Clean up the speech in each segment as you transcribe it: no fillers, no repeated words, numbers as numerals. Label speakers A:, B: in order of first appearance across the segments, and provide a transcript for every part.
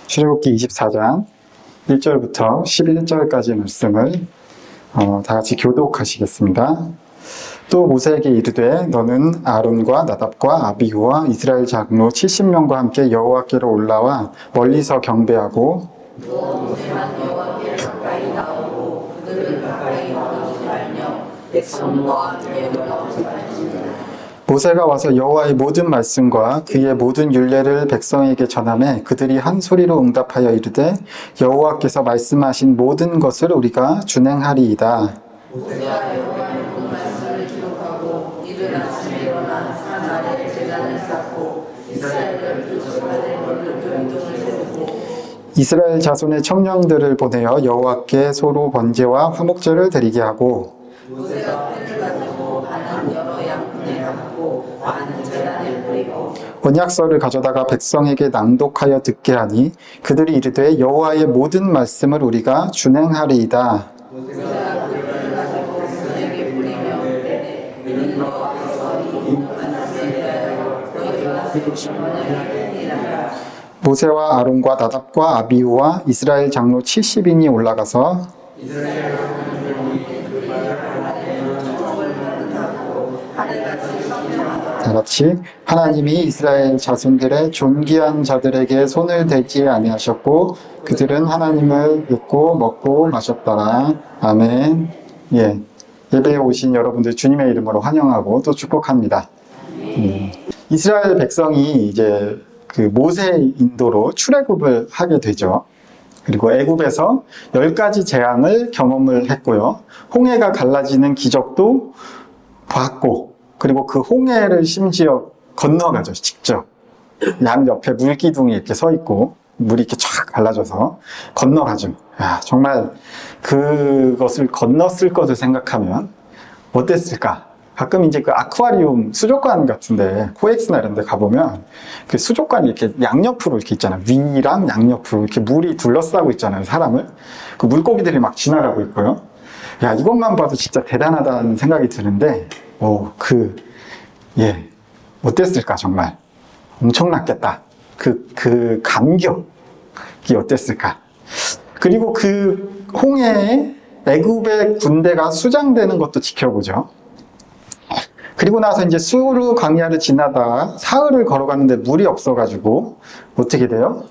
A: 출애굽기 24장 1절부터 11절까지 말씀을 다 같이 교독하시겠습니다. 또 모세에게 이르되 너는 아론과 나답과 아비후와 이스라엘 장로 70명과 함께 여호와께로 올라와 멀리서 경배하고
B: 모세만 여호와께 가까이 나오고 그들을 가까이 나오지 말며 백성과 대로 나오지 말지니라.
A: 모세가 와서 여호와의 모든 말씀과 그의 모든 율례를 백성에게 전하매 그들이 한 소리로 응답하여 이르되 여호와께서 말씀하신 모든 것을 우리가 준행하리이다.
B: 모세가 여호와의 모든 말씀을 기록하고 이른 아침에 일어나 산 아래 제단을 쌓고 이스라엘을 조심하되 너를 교회동을 세우고
A: 이스라엘 자손의 청년들을 보내어 여호와께 소로 번제와 화목제를 드리게 하고
B: 모세가 끈을 가지고 많은 여러 양푼에 담고 많은 제단에 뿌리고
A: 언약서를 가져다가 백성에게 낭독하여 듣게 하니 그들이 이르되 여호와의 모든 말씀을 우리가 준행하리이다.
B: 모세가 그를 가지고 백성에게 뿌리며 이르되 이는 여호와께서 이 인도한 날에 대하여 너희가 세우신 언약이니라.
A: 모세와 아론과 나답과 아비후와 이스라엘 장로 70인이 올라가서 다 같이 하나님이 이스라엘 자손들의 존귀한 자들에게 손을 대지 아니하셨고 그들은 하나님을 믿고 먹고 마셨더라. 아멘. 예배에 오신 여러분들 주님의 이름으로 환영하고 또 축복합니다. 이스라엘 백성이 이제 그 모세의 인도로 출애굽을 하게 되죠. 그리고 애굽에서 10가지 재앙을 경험을 했고요. 홍해가 갈라지는 기적도 봤고, 그리고 그 홍해를 심지어 건너가죠, 직접. 양 옆에 물기둥이 이렇게 서 있고, 물이 이렇게 쫙 갈라져서 건너가죠. 야, 정말 그것을 건넜을 것을 생각하면 어땠을까? 가끔 이제 그 아쿠아리움 수족관 같은데, 코엑스나 이런 데 가보면 그 수족관이 이렇게 양옆으로 이렇게 있잖아요. 위랑 양옆으로 이렇게 물이 둘러싸고 있잖아요, 사람을. 그 물고기들이 막 지나가고 있고요. 야, 이것만 봐도 진짜 대단하다는 생각이 드는데, 어땠을까, 정말. 엄청났겠다. 그 감격이 어땠을까. 그리고 그 홍해에 애굽의 군대가 수장되는 것도 지켜보죠. 그리고 나서 이제 수르 광야를 지나다가 사흘을 걸어가는데 물이 없어가지고 어떻게 돼요?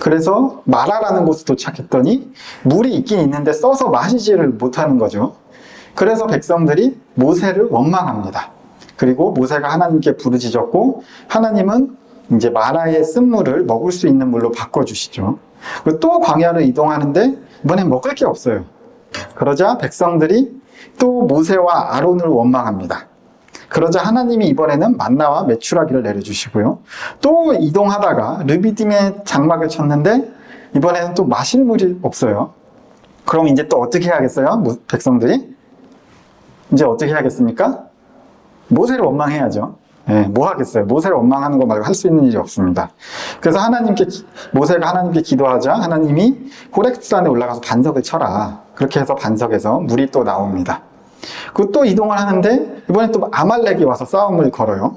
A: 그래서 마라라는 곳에 도착했더니 물이 있긴 있는데 써서 마시지를 못하는 거죠. 그래서 백성들이 모세를 원망합니다. 그리고 모세가 하나님께 부르짖었고 하나님은 이제 마라의 쓴물을 먹을 수 있는 물로 바꿔주시죠. 그리고 또 광야를 이동하는데 이번엔 먹을 게 없어요. 그러자 백성들이 또 모세와 아론을 원망합니다. 그러자 하나님이 이번에는 만나와 메추라기를 내려주시고요. 또 이동하다가 르비딤의 장막을 쳤는데 이번에는 또 마실 물이 없어요. 그럼 이제 또 어떻게 해야겠어요? 백성들이? 이제 어떻게 해야겠습니까? 모세를 원망해야죠. 뭐 하겠어요? 모세를 원망하는 거 말고 할 수 있는 일이 없습니다. 그래서 모세가 하나님께 기도하자 하나님이 호렙산에 올라가서 반석을 쳐라. 그렇게 해서 반석에서 물이 또 나옵니다. 그리고 또 이동을 하는데 이번에 또 아말렉이 와서 싸움을 걸어요.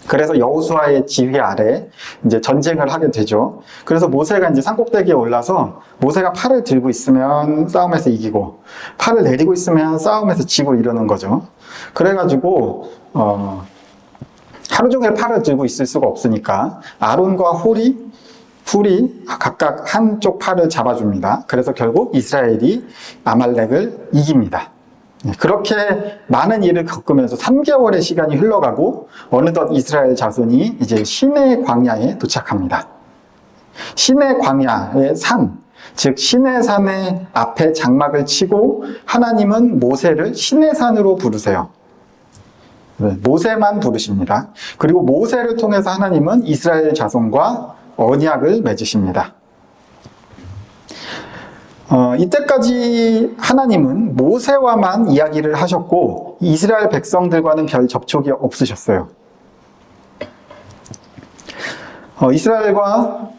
A: 그래서 여호수아의 지휘 아래 이제 전쟁을 하게 되죠. 그래서 모세가 이제 산꼭대기에 올라서 모세가 팔을 들고 있으면 싸움에서 이기고 팔을 내리고 있으면 싸움에서 지고 이러는 거죠. 그래가지고 하루 종일 팔을 들고 있을 수가 없으니까 아론과 훌이 각각 한쪽 팔을 잡아줍니다. 그래서 결국 이스라엘이 아말렉을 이깁니다. 그렇게 많은 일을 겪으면서 3개월의 시간이 흘러가고 어느덧 이스라엘 자손이 이제 시내 광야에 도착합니다. 시내 광야의 산, 즉 시내산의 앞에 장막을 치고 하나님은 모세를 시내산으로 부르세요. 모세만 부르십니다. 그리고 모세를 통해서 하나님은 이스라엘 자손과 언약을 맺으십니다. 이때까지 하나님은 모세와만 이야기를 하셨고 이스라엘 백성들과는 별 접촉이 없으셨어요. 이스라엘과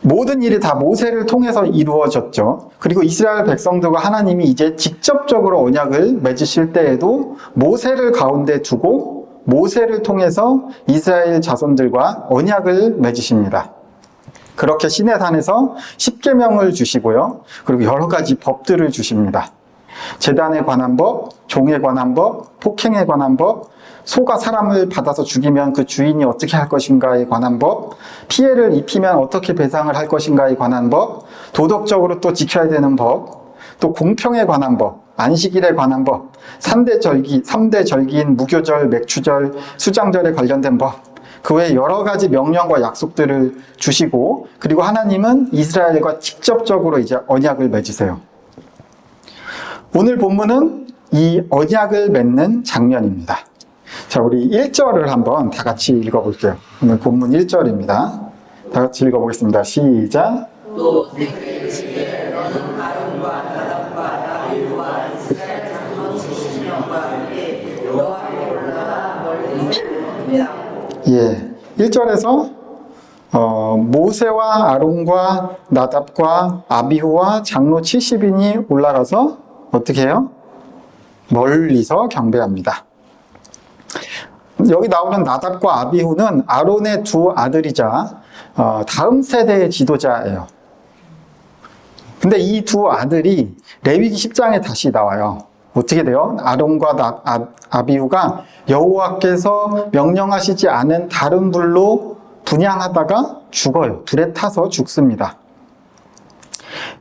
A: 모든 일이 다 모세를 통해서 이루어졌죠. 그리고 이스라엘 백성들과 하나님이 이제 직접적으로 언약을 맺으실 때에도 모세를 가운데 두고 모세를 통해서 이스라엘 자손들과 언약을 맺으십니다. 그렇게 시내산에서 십계명을 주시고요. 그리고 여러 가지 법들을 주십니다. 제단에 관한 법, 종에 관한 법, 폭행에 관한 법, 소가 사람을 받아서 죽이면 그 주인이 어떻게 할 것인가에 관한 법, 피해를 입히면 어떻게 배상을 할 것인가에 관한 법, 도덕적으로 또 지켜야 되는 법, 또 공평에 관한 법, 안식일에 관한 법, 3대 절기인 무교절, 맥추절, 수장절에 관련된 법, 그 외에 여러 가지 명령과 약속들을 주시고, 그리고 하나님은 이스라엘과 직접적으로 이제 언약을 맺으세요. 오늘 본문은 이 언약을 맺는 장면입니다. 자, 우리 1절을 한번 다 같이 읽어볼게요. 오늘 본문 1절입니다. 다 같이 읽어보겠습니다. 시작.
B: 또 생일시에 너는 아론과 나답과 아비후와 이스라엘 장로 70명과 함께 여호와께 올라가 멀리 있습니다.
A: 예, 1절에서 모세와 아론과 나답과 아비후와 장로 70인이 올라가서 어떻게 해요? 멀리서 경배합니다. 여기 나오는 나답과 아비후는 아론의 두 아들이자 다음 세대의 지도자예요. 근데 이 두 아들이 레위기 10장에 다시 나와요. 어떻게 돼요? 아론과 아비후가 여호와께서 명령하시지 않은 다른 불로 분향하다가 죽어요. 불에 타서 죽습니다.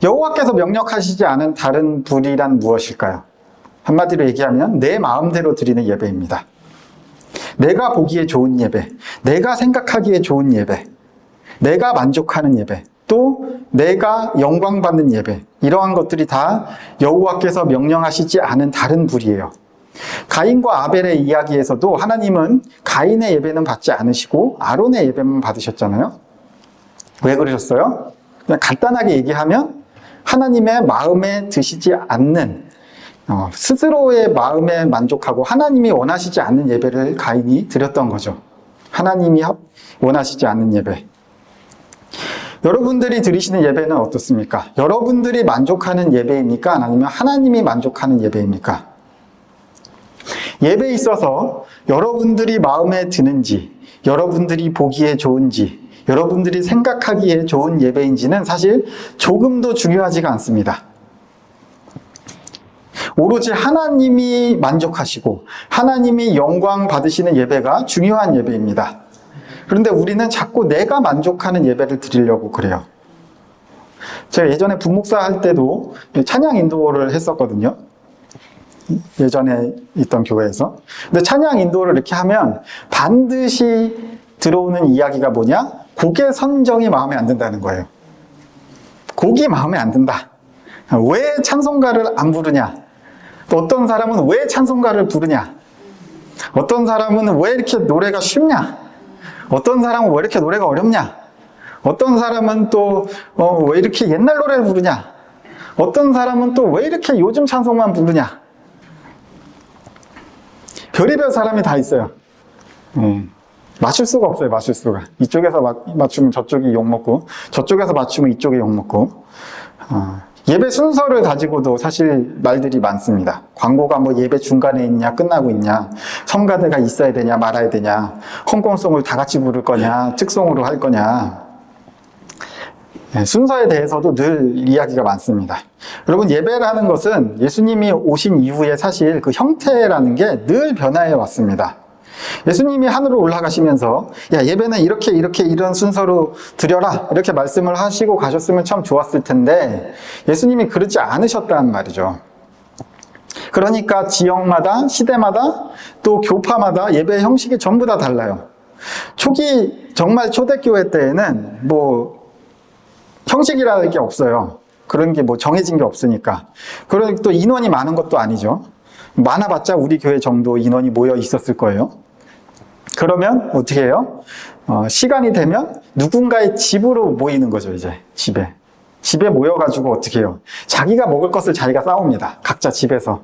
A: 여호와께서 명령하시지 않은 다른 불이란 무엇일까요? 한마디로 얘기하면 내 마음대로 드리는 예배입니다. 내가 보기에 좋은 예배, 내가 생각하기에 좋은 예배, 내가 만족하는 예배, 또 내가 영광받는 예배, 이러한 것들이 다 여호와께서 명령하시지 않은 다른 불이에요. 가인과 아벨의 이야기에서도 하나님은 가인의 예배는 받지 않으시고 아론의 예배만 받으셨잖아요. 왜 그러셨어요? 그냥 간단하게 얘기하면 하나님의 마음에 드시지 않는, 스스로의 마음에 만족하고 하나님이 원하시지 않는 예배를 가인이 드렸던 거죠. 하나님이 원하시지 않는 예배. 여러분들이 드리시는 예배는 어떻습니까? 여러분들이 만족하는 예배입니까? 아니면 하나님이 만족하는 예배입니까? 예배에 있어서 여러분들이 마음에 드는지, 여러분들이 보기에 좋은지, 여러분들이 생각하기에 좋은 예배인지는 사실 조금도 중요하지가 않습니다. 오로지 하나님이 만족하시고 하나님이 영광 받으시는 예배가 중요한 예배입니다. 그런데 우리는 자꾸 내가 만족하는 예배를 드리려고 그래요. 제가 예전에 분목사 할 때도 찬양 인도를 했었거든요. 예전에 있던 교회에서. 근데 찬양 인도를 이렇게 하면 반드시 들어오는 이야기가 뭐냐? 곡의 선정이 마음에 안 든다는 거예요. 곡이 마음에 안 든다. 왜 찬송가를 안 부르냐? 또 어떤 사람은 왜 찬송가를 부르냐? 어떤 사람은 왜 이렇게 노래가 쉽냐? 어떤 사람은 왜 이렇게 노래가 어렵냐? 어떤 사람은 또 왜 이렇게 옛날 노래를 부르냐? 어떤 사람은 또 왜 이렇게 요즘 찬송만 부르냐? 별의별 사람이 다 있어요. 맞출 수가 없어요. 맞출 수가. 이쪽에서 맞추면 저쪽이 욕먹고, 저쪽에서 맞추면 이쪽이 욕먹고. 예배 순서를 가지고도 사실 말들이 많습니다. 광고가 뭐 예배 중간에 있냐, 끝나고 있냐, 성가대가 있어야 되냐, 말아야 되냐, 홍콩송을 다 같이 부를 거냐, 특송으로 할 거냐. 순서에 대해서도 늘 이야기가 많습니다. 여러분, 예배라는 것은 예수님이 오신 이후에 사실 그 형태라는 게 늘 변화해 왔습니다. 예수님이 하늘로 올라가시면서 야, 예배는 이렇게 이런 순서로 드려라, 이렇게 말씀을 하시고 가셨으면 참 좋았을 텐데 예수님이 그러지 않으셨다는 말이죠. 그러니까 지역마다, 시대마다, 또 교파마다 예배 형식이 전부 다 달라요. 초기 정말 초대교회 때에는 뭐 형식이라는 게 없어요. 그런 게 뭐 정해진 게 없으니까. 그러니까 또 인원이 많은 것도 아니죠. 많아봤자 우리 교회 정도 인원이 모여 있었을 거예요. 그러면 어떻게 해요? 시간이 되면 누군가의 집으로 모이는 거죠, 이제. 집에 모여가지고 어떻게 해요? 자기가 먹을 것을 자기가 싸웁니다. 각자 집에서.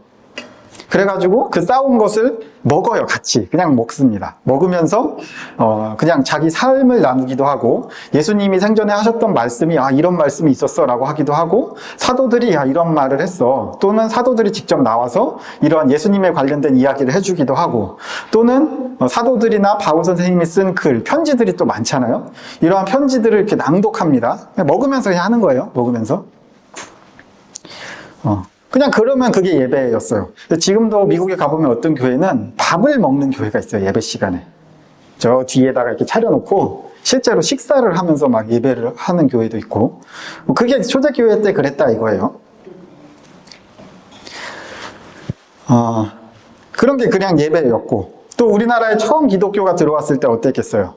A: 그래가지고 그 싸온 것을 먹어요. 같이 그냥 먹습니다. 먹으면서 그냥 자기 삶을 나누기도 하고, 예수님이 생전에 하셨던 말씀이 이런 말씀이 있었어 라고 하기도 하고, 사도들이 이런 말을 했어, 또는 사도들이 직접 나와서 이러한 예수님에 관련된 이야기를 해주기도 하고, 또는 사도들이나 바울 선생님이 쓴 글, 편지들이 또 많잖아요. 이러한 편지들을 이렇게 낭독합니다. 먹으면서 그냥 하는 거예요. 먹으면서. 그냥 그러면 그게 예배였어요. 지금도 미국에 가보면 어떤 교회는 밥을 먹는 교회가 있어요. 예배 시간에. 저 뒤에다가 이렇게 차려놓고 실제로 식사를 하면서 막 예배를 하는 교회도 있고, 그게 초대교회 때 그랬다 이거예요. 그런 게 그냥 예배였고, 또 우리나라에 처음 기독교가 들어왔을 때 어땠겠어요?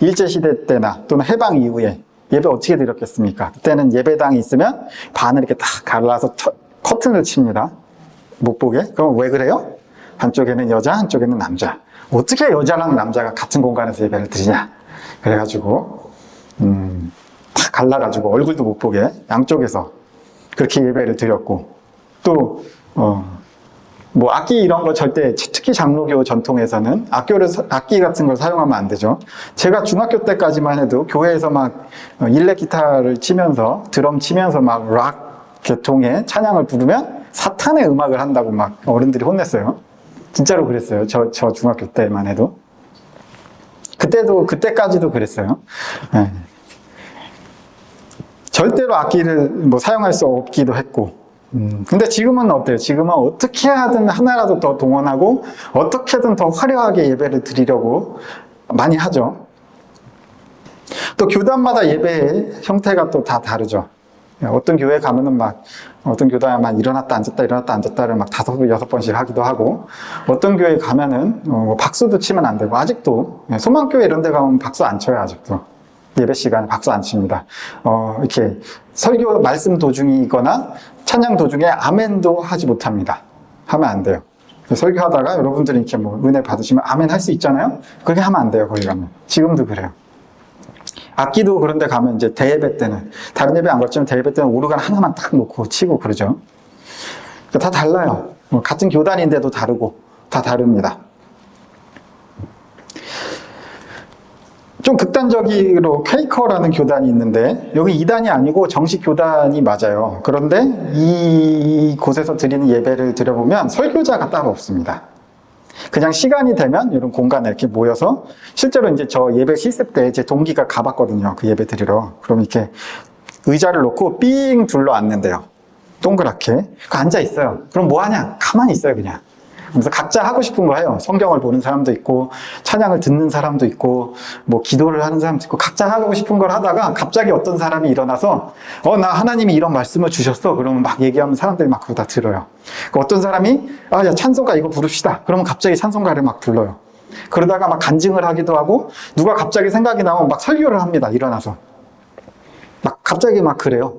A: 일제시대 때나 또는 해방 이후에 예배 어떻게 드렸겠습니까? 그때는 예배당이 있으면 반을 이렇게 딱 갈라서 커튼을 칩니다. 못 보게. 그럼 왜 그래요? 한쪽에는 여자, 한쪽에는 남자. 어떻게 여자랑 남자가 같은 공간에서 예배를 드리냐? 그래가지고 다 갈라가지고 얼굴도 못 보게 양쪽에서 그렇게 예배를 드렸고, 또 뭐 악기 이런 거 절대, 특히 장로교 전통에서는 악기 같은 걸 사용하면 안 되죠. 제가 중학교 때까지만 해도 교회에서 막 일렉 기타를 치면서, 드럼 치면서 막 락 계통의 찬양을 부르면 사탄의 음악을 한다고 막 어른들이 혼냈어요. 진짜로 그랬어요. 저 중학교 때만 해도. 그때까지도 그랬어요. 네. 절대로 악기를 뭐 사용할 수 없기도 했고. 근데 지금은 어때요? 지금은 어떻게 하든 하나라도 더 동원하고 어떻게든 더 화려하게 예배를 드리려고 많이 하죠. 또 교단마다 예배의 형태가 또 다 다르죠. 어떤 교회 가면은 어떤 교단에만 일어났다 앉았다를 막 5, 6번씩 하기도 하고, 어떤 교회 가면은 박수도 치면 안 되고, 아직도 소망교회 이런 데 가면 박수 안 쳐요. 아직도 예배 시간에 박수 안 칩니다. 이렇게 설교 말씀 도중이거나 찬양 도중에 아멘도 하지 못합니다. 하면 안 돼요. 설교하다가 여러분들이 이렇게 뭐 은혜 받으시면 아멘 할 수 있잖아요. 그렇게 하면 안 돼요. 거기 가면. 지금도 그래요. 악기도 그런 데 가면 이제 대예배 때는, 다른 예배 안 갔지만 대예배 때는 오르간 하나만 딱 놓고 치고 그러죠. 다 달라요. 같은 교단인데도 다르고, 다 다릅니다. 좀 극단적으로 퀘이커라는 교단이 있는데, 여기 2단이 아니고 정식 교단이 맞아요. 그런데 이곳에서 드리는 예배를 드려보면 설교자가 따로 없습니다. 그냥 시간이 되면 이런 공간에 이렇게 모여서, 실제로 이제 저 예배 실습 때 제 동기가 가봤거든요. 그 예배 드리러. 그럼 이렇게 의자를 놓고 삥 둘러 앉는데요. 동그랗게. 앉아 있어요. 그럼 뭐 하냐? 가만히 있어요, 그냥. 그래서 각자 하고 싶은 거 해요. 성경을 보는 사람도 있고, 찬양을 듣는 사람도 있고, 뭐 기도를 하는 사람도 있고, 각자 하고 싶은 걸 하다가 갑자기 어떤 사람이 일어나서 나 하나님이 이런 말씀을 주셨어. 그러면 막 얘기하면 사람들이 막 그거 다 들어요. 어떤 사람이 야 찬송가 이거 부릅시다. 그러면 갑자기 찬송가를 막 불러요. 그러다가 막 간증을 하기도 하고, 누가 갑자기 생각이 나면 막 설교를 합니다. 일어나서 막 갑자기 막 그래요.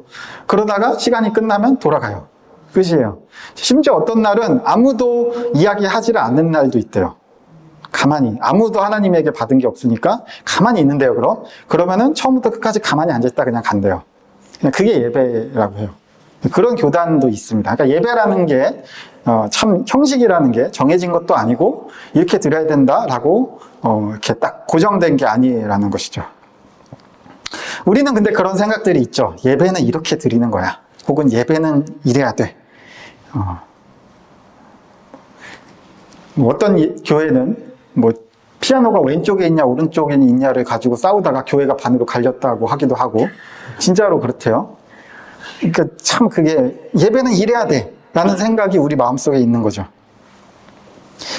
A: 그러다가 시간이 끝나면 돌아가요. 끝이에요. 심지어 어떤 날은 아무도 이야기하지를 않는 날도 있대요. 가만히, 아무도 하나님에게 받은 게 없으니까 가만히 있는데요. 그러면은 처음부터 끝까지 가만히 앉아있다 그냥 간대요. 그냥 그게 예배라고 해요. 그런 교단도 있습니다. 그러니까 예배라는 게 참 형식이라는 게 정해진 것도 아니고, 이렇게 드려야 된다라고 이렇게 딱 고정된 게 아니라는 것이죠. 우리는 근데 그런 생각들이 있죠. 예배는 이렇게 드리는 거야. 혹은 예배는 이래야 돼. 어떤 교회는 뭐 피아노가 왼쪽에 있냐 오른쪽에 있냐를 가지고 싸우다가 교회가 반으로 갈렸다고 하기도 하고, 진짜로 그렇대요. 그러니까 참 그게 예배는 이래야 돼 라는 생각이 우리 마음속에 있는 거죠.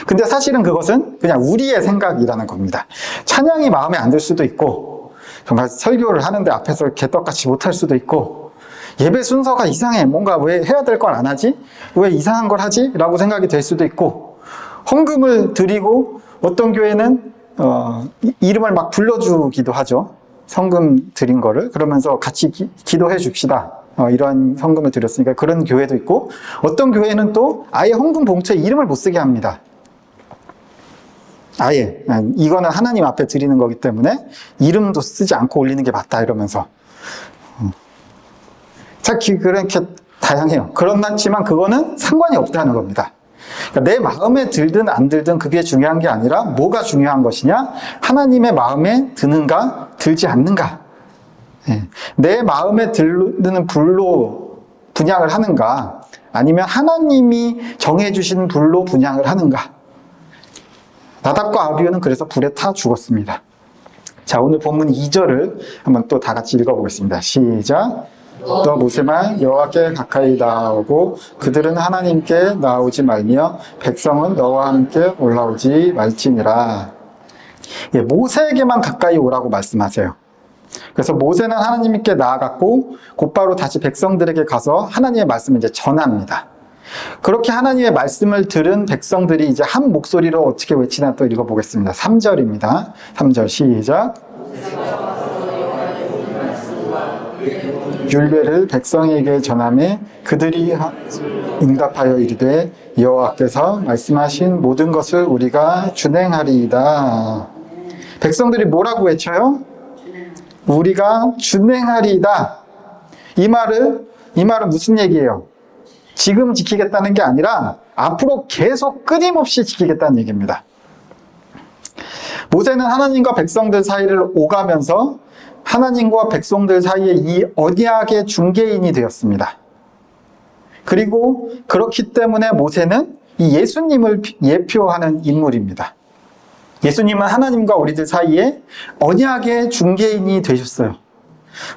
A: 근데 사실은 그것은 그냥 우리의 생각이라는 겁니다. 찬양이 마음에 안 들 수도 있고, 정말 설교를 하는데 앞에서 개떡같이 못할 수도 있고, 예배 순서가 이상해. 뭔가 왜 해야 될 걸 안 하지? 왜 이상한 걸 하지? 라고 생각이 될 수도 있고, 헌금을 드리고 어떤 교회는 이름을 막 불러주기도 하죠. 성금 드린 거를. 그러면서 같이 기도해 줍시다. 이러한 헌금을 드렸으니까. 그런 교회도 있고, 어떤 교회는 또 아예 헌금 봉투에 이름을 못 쓰게 합니다. 아예 이거는 하나님 앞에 드리는 거기 때문에 이름도 쓰지 않고 올리는 게 맞다 이러면서. 자, 그렇게 다양해요. 그렇지만 그거는 상관이 없다는 겁니다. 그러니까 내 마음에 들든 안 들든 그게 중요한 게 아니라 뭐가 중요한 것이냐? 하나님의 마음에 드는가, 들지 않는가. 예. 내 마음에 드는 불로 분향을 하는가, 아니면 하나님이 정해주신 불로 분향을 하는가. 나답과 아비후는 그래서 불에 타 죽었습니다. 자, 오늘 본문 2절을 한번 또 다 같이 읽어보겠습니다. 시작. 너 모세만 여호와께 가까이 나아오고 그들은 하나님께 나아오지 말며 백성은 너와 함께 올라오지 말지니라. 예, 모세에게만 가까이 오라고 말씀하세요. 그래서 모세는 하나님께 나아갔고 곧바로 다시 백성들에게 가서 하나님의 말씀을 이제 전합니다. 그렇게 하나님의 말씀을 들은 백성들이 이제 한 목소리로 어떻게 외치나 또 읽어보겠습니다. 3절입니다. 3절 시작. 율례를 백성에게 전하매 그들이 응답하여 이르되 여호와께서 말씀하신 모든 것을 우리가 준행하리이다. 백성들이 뭐라고 외쳐요? 우리가 준행하리이다. 이 말은 무슨 얘기예요? 지금 지키겠다는 게 아니라 앞으로 계속 끊임없이 지키겠다는 얘기입니다. 모세는 하나님과 백성들 사이를 오가면서 하나님과 백성들 사이에 이 언약의 중개인이 되었습니다. 그리고 그렇기 때문에 모세는 이 예수님을 예표하는 인물입니다. 예수님은 하나님과 우리들 사이에 언약의 중개인이 되셨어요.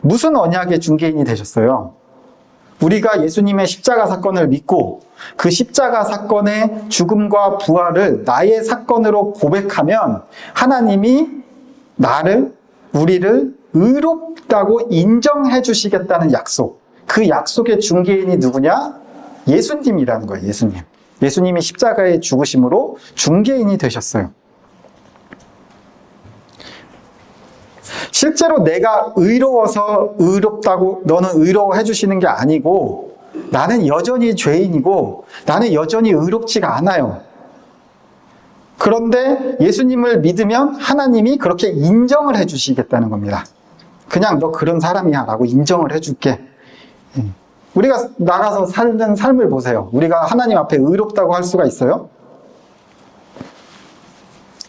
A: 무슨 언약의 중개인이 되셨어요? 우리가 예수님의 십자가 사건을 믿고 그 십자가 사건의 죽음과 부활을 나의 사건으로 고백하면 하나님이 우리를 의롭다고 인정해 주시겠다는 약속. 그 약속의 중개인이 누구냐? 예수님이라는 거예요. 예수님. 예수님이 십자가에 죽으심으로 중개인이 되셨어요. 실제로 내가 의로워서 의롭다고 너는 의로워해 주시는 게 아니고 나는 여전히 죄인이고 나는 여전히 의롭지가 않아요. 그런데 예수님을 믿으면 하나님이 그렇게 인정을 해 주시겠다는 겁니다. 그냥 너 그런 사람이야 라고 인정을 해 줄게. 우리가 나가서 살던 삶을 보세요. 우리가 하나님 앞에 의롭다고 할 수가 있어요?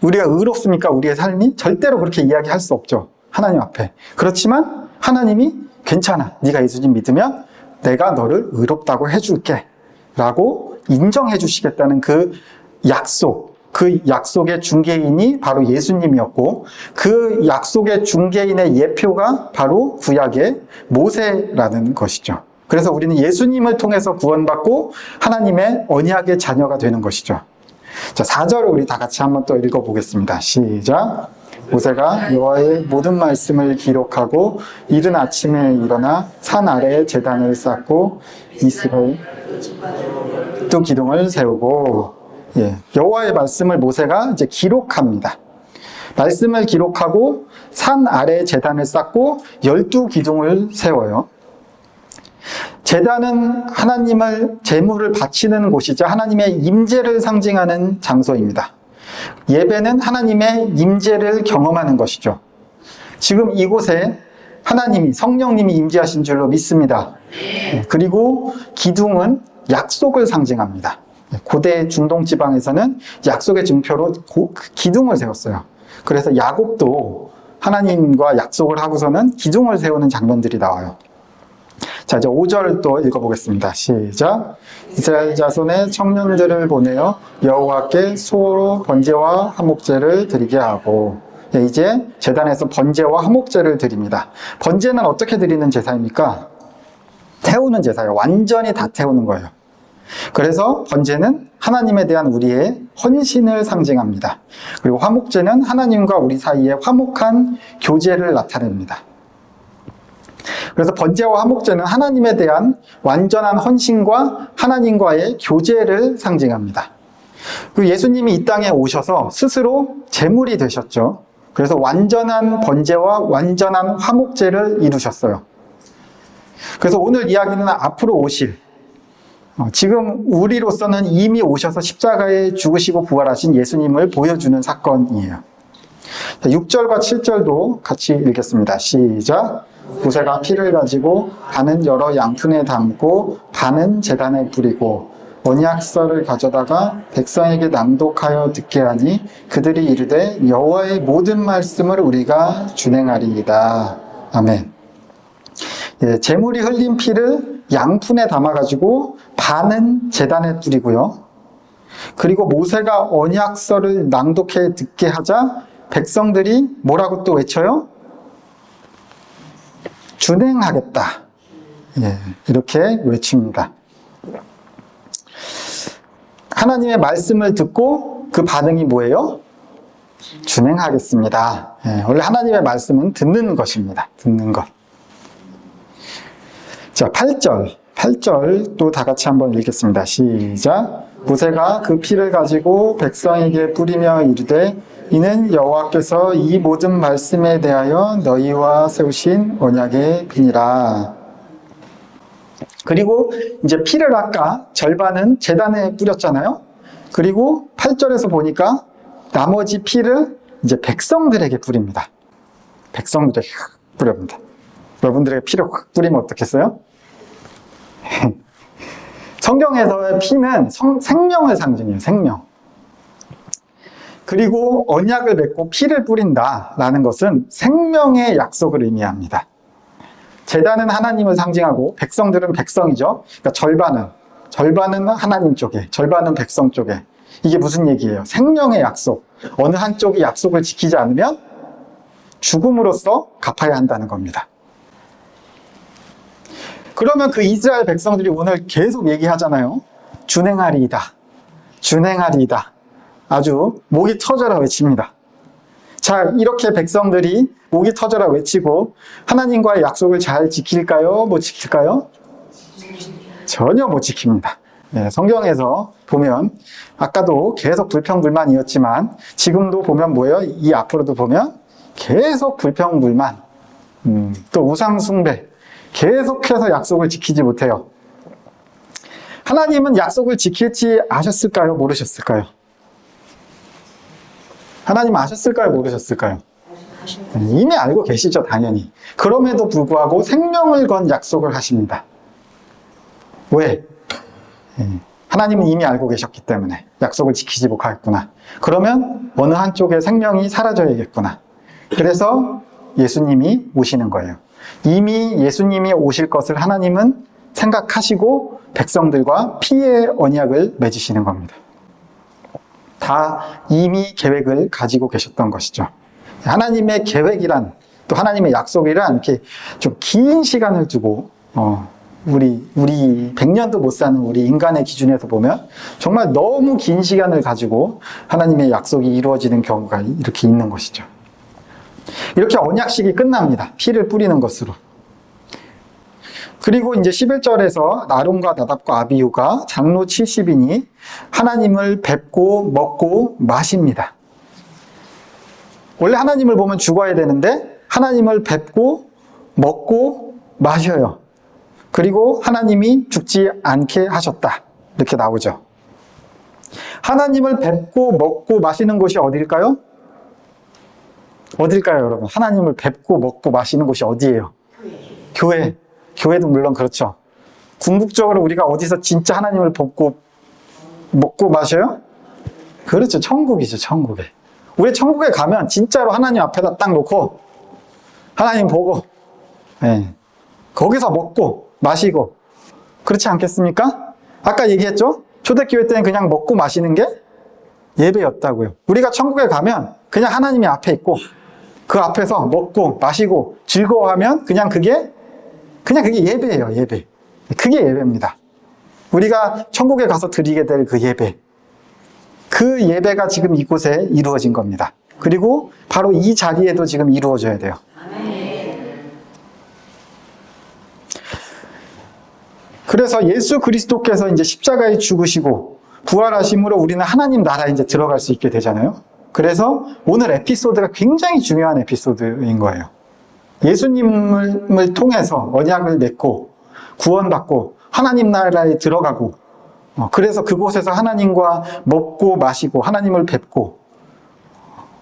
A: 우리가 의롭습니까? 우리의 삶이? 절대로 그렇게 이야기할 수 없죠. 하나님 앞에. 그렇지만 하나님이 괜찮아. 네가 예수님 믿으면 내가 너를 의롭다고 해줄게 라고 인정해 주시겠다는 그 약속, 그 약속의 중개인이 바로 예수님이었고 그 약속의 중개인의 예표가 바로 구약의 모세라는 것이죠. 그래서 우리는 예수님을 통해서 구원받고 하나님의 언약의 자녀가 되는 것이죠. 자, 4절을 우리 다 같이 한번 또 읽어보겠습니다. 시작. 모세가 여호와의 모든 말씀을 기록하고 이른 아침에 일어나 산 아래에 제단을 쌓고 이스라엘 또 기둥을 세우고, 여호와의 말씀을 모세가 이제 기록합니다. 말씀을 기록하고 산 아래에 제단을 쌓고 12기둥을 세워요. 제단은 하나님을 제물을 바치는 곳이자 하나님의 임재를 상징하는 장소입니다. 예배는 하나님의 임재를 경험하는 것이죠. 지금 이곳에 하나님이 성령님이 임재하신 줄로 믿습니다. 그리고 기둥은 약속을 상징합니다. 고대 중동 지방에서는 약속의 증표로 기둥을 세웠어요. 그래서 야곱도 하나님과 약속을 하고서는 기둥을 세우는 장면들이 나와요. 자, 이제 5절 또 읽어보겠습니다. 시작. 이스라엘 자손의 청년들을 보내어 여호와께 소로 번제와 화목제를 드리게 하고, 이제 제단에서 번제와 화목제를 드립니다. 번제는 어떻게 드리는 제사입니까? 태우는 제사예요. 완전히 다 태우는 거예요. 그래서 번제는 하나님에 대한 우리의 헌신을 상징합니다. 그리고 화목제는 하나님과 우리 사이에 화목한 교제를 나타냅니다. 그래서 번제와 화목제는 하나님에 대한 완전한 헌신과 하나님과의 교제를 상징합니다. 그리고 예수님이 이 땅에 오셔서 스스로 제물이 되셨죠. 그래서 완전한 번제와 완전한 화목제를 이루셨어요. 그래서 오늘 이야기는 앞으로 오실, 지금 우리로서는 이미 오셔서 십자가에 죽으시고 부활하신 예수님을 보여주는 사건이에요. 6절과 7절도 같이 읽겠습니다. 시작. 모세가 피를 가지고 반은 여러 양푼에 담고 반은 제단에 뿌리고 언약서를 가져다가 백성에게 낭독하여 듣게 하니 그들이 이르되 여호와의 모든 말씀을 우리가 준행하리이다. 아멘. 예, 제물이 흘린 피를 양푼에 담아가지고 반은 제단에 뿌리고요. 그리고 모세가 언약서를 낭독해 듣게 하자 백성들이 뭐라고 또 외쳐요? 준행하겠다. 예, 이렇게 외칩니다. 하나님의 말씀을 듣고 그 반응이 뭐예요? 준행하겠습니다. 예, 원래 하나님의 말씀은 듣는 것입니다. 듣는 것. 자, 8절 또 다 같이 한번 읽겠습니다. 시작. 모세가 그 피를 가지고 백성에게 뿌리며 이르되 이는 여호와께서 이 모든 말씀에 대하여 너희와 세우신 언약의 피니라. 그리고 이제 피를 아까 절반은 제단에 뿌렸잖아요. 그리고 8절에서 보니까 나머지 피를 이제 백성들에게 뿌립니다. 백성들에게 뿌립니다. 여러분들에게 피를 확 뿌리면 어떻겠어요? 성경에서의 피는 생명을 상징해요. 생명. 그리고 언약을 맺고 피를 뿌린다라는 것은 생명의 약속을 의미합니다. 제단은 하나님을 상징하고 백성들은 백성이죠. 그러니까 절반은 하나님 쪽에, 절반은 백성 쪽에. 이게 무슨 얘기예요? 생명의 약속. 어느 한쪽이 약속을 지키지 않으면 죽음으로써 갚아야 한다는 겁니다. 그러면 그 이스라엘 백성들이 오늘 계속 얘기하잖아요. 준행하리이다. 준행하리이다. 아주 목이 터져라 외칩니다. 자, 이렇게 백성들이 목이 터져라 외치고 하나님과의 약속을 잘 지킬까요? 못 지킬까요? 전혀 못 지킵니다. 네, 성경에서 보면 아까도 계속 불평불만이었지만 지금도 보면 뭐예요? 이 앞으로도 보면 계속 불평불만, 또 우상숭배, 계속해서 약속을 지키지 못해요. 하나님은 약속을 지킬지 아셨을까요? 모르셨을까요? 하나님 아셨을까요? 모르셨을까요? 이미 알고 계시죠, 당연히. 그럼에도 불구하고 생명을 건 약속을 하십니다. 왜? 하나님은 이미 알고 계셨기 때문에 약속을 지키지 못하겠구나. 그러면 어느 한쪽에 생명이 사라져야겠구나. 그래서 예수님이 오시는 거예요. 이미 예수님이 오실 것을 하나님은 생각하시고 백성들과 피의 언약을 맺으시는 겁니다. 다 이미 계획을 가지고 계셨던 것이죠. 하나님의 계획이란, 또 하나님의 약속이란 이렇게 좀 긴 시간을 두고 우리 100년도 못 사는 우리 인간의 기준에서 보면 정말 너무 긴 시간을 가지고 하나님의 약속이 이루어지는 경우가 이렇게 있는 것이죠. 이렇게 언약식이 끝납니다. 피를 뿌리는 것으로. 그리고 이제 11절에서 아론과 나답과 아비후가 장로 70인이 하나님을 뵙고 먹고 마십니다. 원래 하나님을 보면 죽어야 되는데 하나님을 뵙고 먹고 마셔요. 그리고 하나님이 죽지 않게 하셨다. 이렇게 나오죠. 하나님을 뵙고 먹고 마시는 곳이 어딜까요? 어딜까요, 여러분? 하나님을 뵙고 먹고 마시는 곳이 어디예요? 교회. 교회도 물론 그렇죠. 궁극적으로 우리가 어디서 진짜 하나님을 뵙고 먹고 마셔요? 그렇죠. 천국이죠, 천국에. 우리 천국에 가면 진짜로 하나님 앞에다 딱 놓고 하나님 보고, 네. 거기서 먹고 마시고, 그렇지 않겠습니까? 아까 얘기했죠? 초대교회 때는 그냥 먹고 마시는 게 예배였다고요. 우리가 천국에 가면 그냥 하나님이 앞에 있고 그 앞에서 먹고 마시고 즐거워하면 그냥 그게 예배예요, 예배. 그게 예배입니다. 우리가 천국에 가서 드리게 될 그 예배. 그 예배가 지금 이곳에 이루어진 겁니다. 그리고 바로 이 자리에도 지금 이루어져야 돼요. 그래서 예수 그리스도께서 이제 십자가에 죽으시고 부활하심으로 우리는 하나님 나라에 이제 들어갈 수 있게 되잖아요. 그래서 오늘 에피소드가 굉장히 중요한 에피소드인 거예요. 예수님을 통해서 언약을 맺고 구원받고 하나님 나라에 들어가고, 그래서 그곳에서 하나님과 먹고 마시고 하나님을 뵙고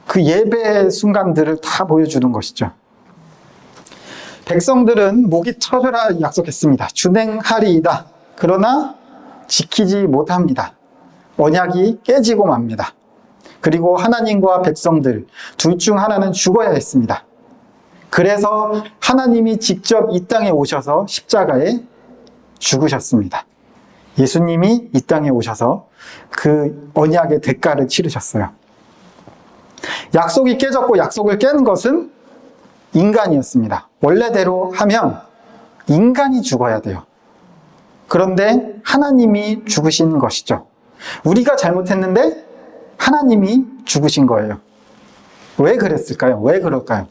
A: 그 예배의 순간들을 다 보여주는 것이죠. 백성들은 목이 터져라 약속했습니다. 준행하리이다. 그러나 지키지 못합니다. 언약이 깨지고 맙니다. 그리고 하나님과 백성들 둘 중 하나는 죽어야 했습니다. 그래서 하나님이 직접 이 땅에 오셔서 십자가에 죽으셨습니다. 예수님이 이 땅에 오셔서 그 언약의 대가를 치르셨어요. 약속이 깨졌고 약속을 깨는 것은 인간이었습니다. 원래대로 하면 인간이 죽어야 돼요. 그런데 하나님이 죽으신 것이죠. 우리가 잘못했는데 하나님이 죽으신 거예요. 왜 그랬을까요? 왜 그럴까요?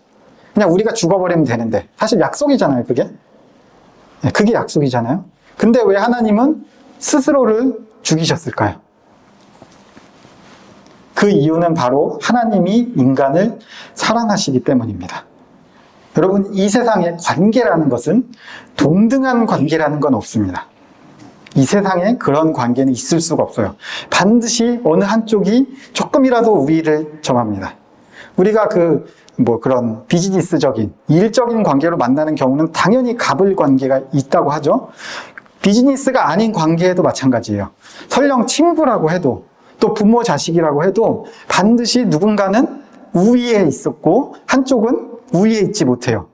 A: 그냥 우리가 죽어버리면 되는데, 사실 약속이잖아요, 그게. 그게 약속이잖아요. 근데 왜 하나님은 스스로를 죽이셨을까요? 그 이유는 바로 하나님이 인간을 사랑하시기 때문입니다. 여러분, 이 세상에 관계라는 것은 동등한 관계라는 건 없습니다. 이 세상에 그런 관계는 있을 수가 없어요. 반드시 어느 한쪽이 조금이라도 우위를 점합니다. 우리가 그런 비즈니스적인, 일적인 관계로 만나는 경우는 당연히 갑을 관계가 있다고 하죠. 비즈니스가 아닌 관계에도 마찬가지예요. 설령 친구라고 해도, 또 부모 자식이라고 해도 반드시 누군가는 우위에 있었고 한쪽은 우위에 있지 못해요.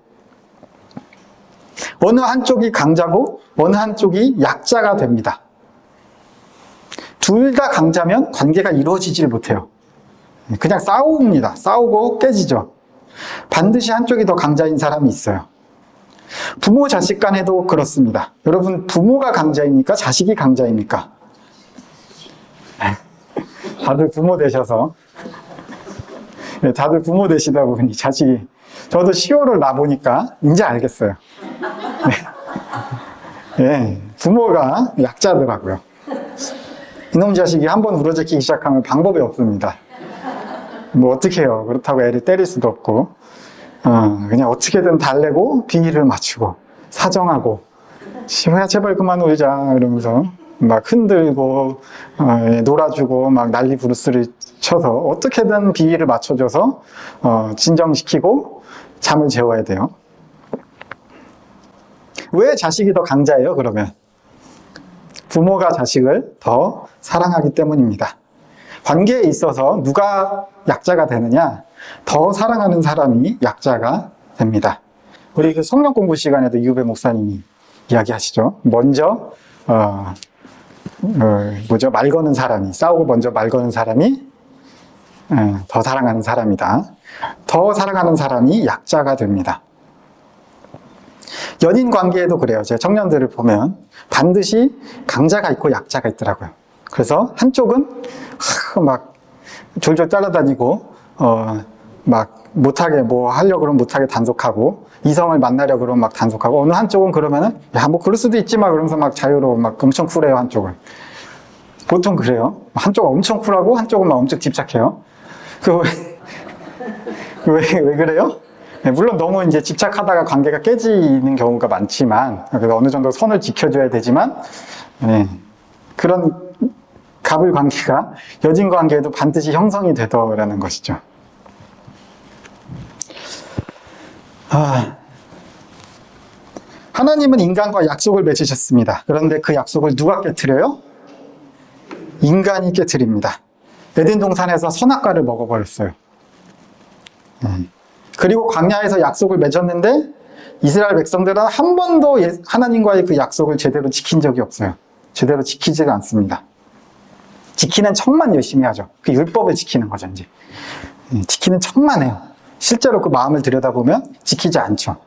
A: 어느 한쪽이 강자고 어느 한쪽이 약자가 됩니다. 둘 다 강자면 관계가 이루어지질 못해요. 그냥 싸웁니다. 싸우고 깨지죠. 반드시 한쪽이 더 강자인 사람이 있어요. 부모 자식 간에도 그렇습니다. 여러분, 부모가 강자입니까? 자식이 강자입니까? 다들 부모 되셔서, 다들 부모 되시다 보니 자식이, 저도 10월을 낳아보니까 이제 알겠어요. 네, 부모가 약자더라고요. 이놈 자식이 한번 울어제끼기 시작하면 방법이 없습니다. 뭐 어떻게 해요? 그렇다고 애를 때릴 수도 없고, 그냥 어떻게든 달래고 비위를 맞추고 사정하고, 시호야 제발 그만 울자 이러면서 막 흔들고 놀아주고 막 난리 부르스를 쳐서 어떻게든 비위를 맞춰줘서 진정시키고 잠을 재워야 돼요. 왜 자식이 더 강자예요, 그러면? 부모가 자식을 더 사랑하기 때문입니다. 관계에 있어서 누가 약자가 되느냐? 더 사랑하는 사람이 약자가 됩니다. 우리 그 성경 공부 시간에도 이후배 목사님이 이야기하시죠. 먼저, 말 거는 사람이, 싸우고 먼저 말 거는 사람이 더 사랑하는 사람이다. 더 사랑하는 사람이 약자가 됩니다. 연인 관계에도 그래요. 제 청년들을 보면 반드시 강자가 있고 약자가 있더라고요. 그래서 한쪽은 막 졸졸 따라다니고 막 못하게 뭐 하려고 그러면 못하게 단속하고, 이성을 만나려고 그러면 막 단속하고, 어느 한쪽은 그러면은 야 뭐 그럴 수도 있지 막 그러면서 막 자유로워 막 엄청 쿨해요. 한쪽은 보통 그래요. 한쪽은 엄청 쿨하고 한쪽은 막 엄청 집착해요. 왜 그래요? 네, 물론 너무 이제 집착하다가 관계가 깨지는 경우가 많지만, 그래서 어느 정도 선을 지켜줘야 되지만, 네, 그런 갑을 관계가 여진 관계에도 반드시 형성이 되더라는 것이죠. 하나님은 인간과 약속을 맺으셨습니다. 그런데 그 약속을 누가 깨트려요? 인간이 깨트립니다. 에덴 동산에서 선악과를 먹어버렸어요. 그리고 광야에서 약속을 맺었는데 이스라엘 백성들은 한 번도 하나님과의 그 약속을 제대로 지킨 적이 없어요. 제대로 지키지가 않습니다. 지키는 척만 열심히 하죠. 그 율법을 지키는 거죠, 이제. 지키는 척만 해요. 실제로 그 마음을 들여다보면 지키지 않죠.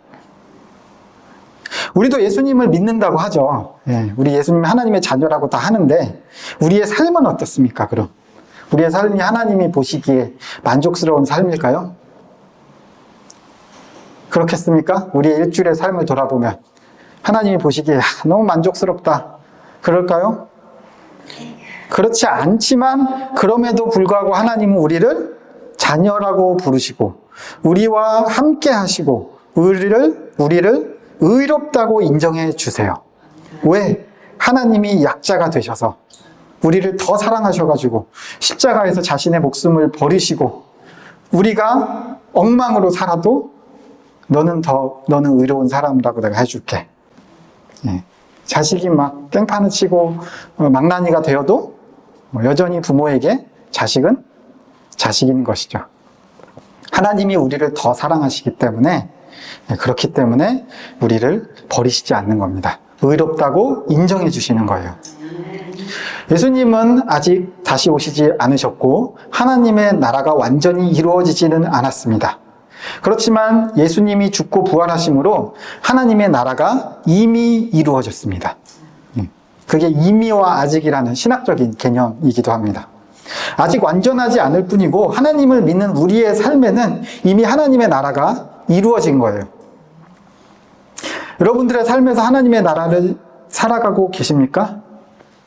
A: 우리도 예수님을 믿는다고 하죠. 우리 예수님이 하나님의 자녀라고 다 하는데 우리의 삶은 어떻습니까, 그럼? 우리의 삶이 하나님이 보시기에 만족스러운 삶일까요? 그렇겠습니까? 우리의 일주일의 삶을 돌아보면 하나님이 보시기에 너무 만족스럽다, 그럴까요? 그렇지 않지만 그럼에도 불구하고 하나님은 우리를 자녀라고 부르시고 우리와 함께 하시고 우리를 의롭다고 인정해 주세요. 왜? 하나님이 약자가 되셔서 우리를 더 사랑하셔가지고 십자가에서 자신의 목숨을 버리시고, 우리가 엉망으로 살아도 너는 의로운 사람이라고 내가 해줄게. 자식이 막 깽판을 치고 망나니가 되어도 여전히 부모에게 자식은 자식인 것이죠. 하나님이 우리를 더 사랑하시기 때문에, 그렇기 때문에 우리를 버리시지 않는 겁니다. 의롭다고 인정해 주시는 거예요. 예수님은 아직 다시 오시지 않으셨고 하나님의 나라가 완전히 이루어지지는 않았습니다. 그렇지만 예수님이 죽고 부활하심으로 하나님의 나라가 이미 이루어졌습니다. 그게 이미와 아직이라는 신학적인 개념이기도 합니다. 아직 완전하지 않을 뿐이고 하나님을 믿는 우리의 삶에는 이미 하나님의 나라가 이루어진 거예요. 여러분들의 삶에서 하나님의 나라를 살아가고 계십니까?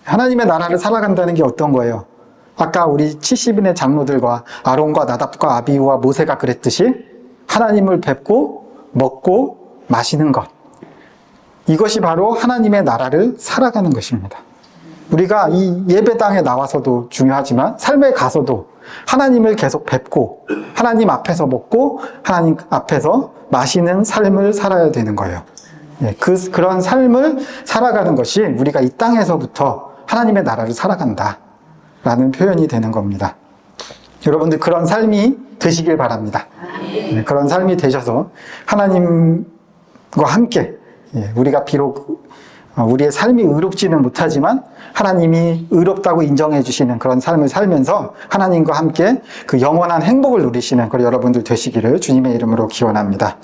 A: 하나님의 나라를 살아간다는 게 어떤 거예요? 아까 우리 70인의 장로들과 아론과 나답과 아비후와 모세가 그랬듯이 하나님을 뵙고 먹고 마시는 것, 이것이 바로 하나님의 나라를 살아가는 것입니다. 우리가 이 예배당에 나와서도 중요하지만 삶에 가서도 하나님을 계속 뵙고 하나님 앞에서 먹고 하나님 앞에서 마시는 삶을 살아야 되는 거예요. 그런 삶을 살아가는 것이 우리가 이 땅에서부터 하나님의 나라를 살아간다라는 표현이 되는 겁니다. 여러분들 그런 삶이 되시길 바랍니다. 그런 삶이 되셔서 하나님과 함께, 우리가 비록 우리의 삶이 의롭지는 못하지만 하나님이 의롭다고 인정해 주시는 그런 삶을 살면서 하나님과 함께 그 영원한 행복을 누리시는 그런 여러분들 되시기를 주님의 이름으로 기원합니다.